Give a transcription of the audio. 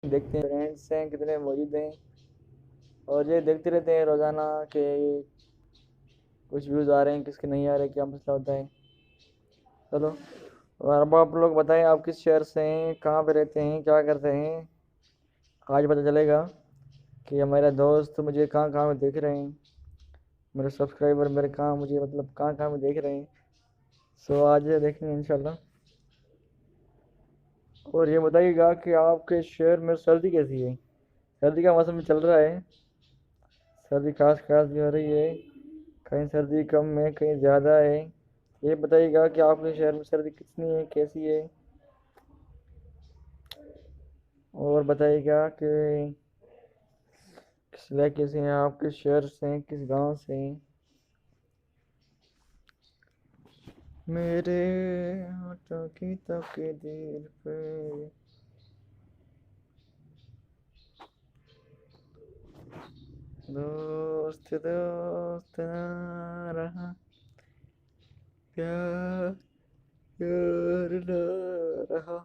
देखते हैं फ्रेंड्स हैं कितने मौजूद हैं, और ये देखते रहते हैं रोज़ाना के कुछ व्यूज़ आ रहे हैं किसके नहीं आ रहे, क्या मसला होता है। चलो, और अब आप लोग बताएं आप किस शहर से हैं, कहाँ पे रहते हैं, क्या करते हैं। आज पता चलेगा कि हमारे दोस्त मुझे कहाँ कहाँ में देख रहे हैं, मेरे सब्सक्राइबर मेरे कहाँ मुझे मतलब कहाँ कहाँ में देख रहे हैं। सो आज देखेंगे इंशाल्लाह। और ये बताइएगा कि आपके शहर में सर्दी कैसी है। सर्दी का मौसम चल रहा है, सर्दी खास खास भी हो रही है, कहीं सर्दी कम है कहीं ज़्यादा है। ये बताइएगा कि आपके शहर में सर्दी कितनी है, कैसी है। और बताइएगा कि किस इलाके से हैं आप, किस शहर से हैं, किस गांव से हैं। मेरे होठों की तकदीर पे दोस्त दोस्त ना रहा, प्यार प्यार ना रहा।